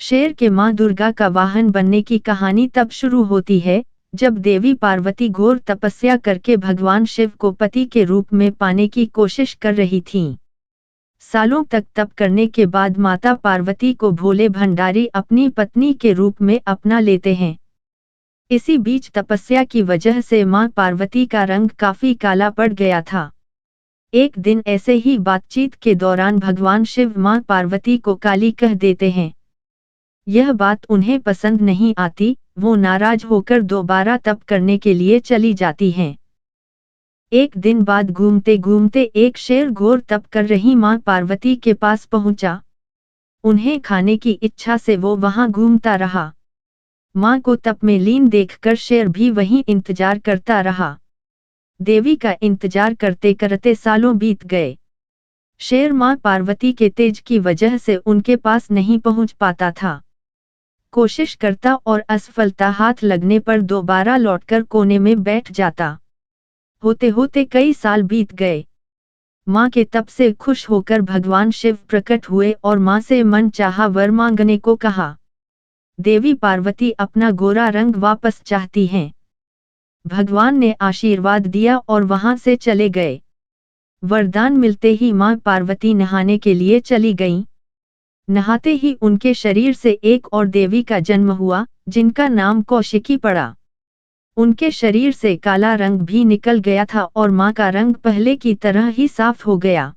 शेर के मां दुर्गा का वाहन बनने की कहानी तब शुरू होती है जब देवी पार्वती घोर तपस्या करके भगवान शिव को पति के रूप में पाने की कोशिश कर रही थीं। सालों तक तप करने के बाद माता पार्वती को भोले भंडारी अपनी पत्नी के रूप में अपना लेते हैं। इसी बीच तपस्या की वजह से मां पार्वती का रंग काफी काला पड़ गया था। एक दिन ऐसे ही बातचीत के दौरान भगवान शिव मां पार्वती को काली कह देते हैं। यह बात उन्हें पसंद नहीं आती, वो नाराज होकर दोबारा तप करने के लिए चली जाती हैं। एक दिन बाद घूमते घूमते एक शेर घोर तप कर रही मां पार्वती के पास पहुंचा। उन्हें खाने की इच्छा से वो वहां घूमता रहा। मां को तप में लीन देखकर शेर भी वहीं इंतजार करता रहा। देवी का इंतजार करते करते सालों बीत गए। शेर मां पार्वती के तेज की वजह से उनके पास नहीं पहुंच पाता था। कोशिश करता और असफलता हाथ लगने पर दोबारा लौटकर कोने में बैठ जाता। होते होते कई साल बीत गए। मां के तप से खुश होकर भगवान शिव प्रकट हुए और मां से मन चाहा वर मांगने को कहा। देवी पार्वती अपना गोरा रंग वापस चाहती हैं। भगवान ने आशीर्वाद दिया और वहां से चले गए। वरदान मिलते ही मां पार्वती नहाने के लिए चली गईं। नहाते ही उनके शरीर से एक और देवी का जन्म हुआ, जिनका नाम कौशिकी पड़ा। उनके शरीर से काला रंग भी निकल गया था और मां का रंग पहले की तरह ही साफ हो गया।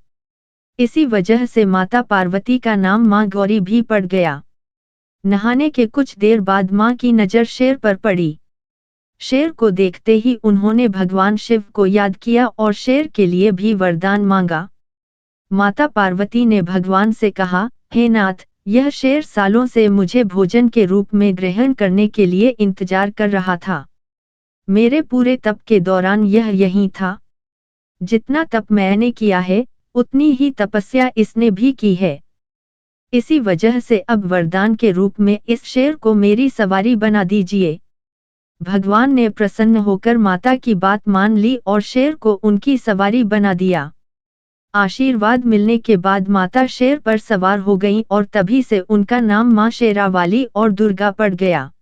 इसी वजह से माता पार्वती का नाम मां गौरी भी पड़ गया। नहाने के कुछ देर बाद मां की नजर शेर पर पड़ी। शेर को देखते ही उन्होंने भगवान शिव को याद किया और शेर के लिए भी वरदान मांगा। माता पार्वती ने भगवान से कहा, हे नाथ, यह शेर सालों से मुझे भोजन के रूप में ग्रहण करने के लिए इंतजार कर रहा था। मेरे पूरे तप के दौरान यह यहीं था। जितना तप मैंने किया है, उतनी ही तपस्या इसने भी की है। इसी वजह से अब वरदान के रूप में इस शेर को मेरी सवारी बना दीजिए। भगवान ने प्रसन्न होकर माता की बात मान ली और शेर को उनकी सवारी बना दिया। आशीर्वाद मिलने के बाद माता शेर पर सवार हो गईं और तभी से उनका नाम मां शेरावाली और दुर्गा पड़ गया।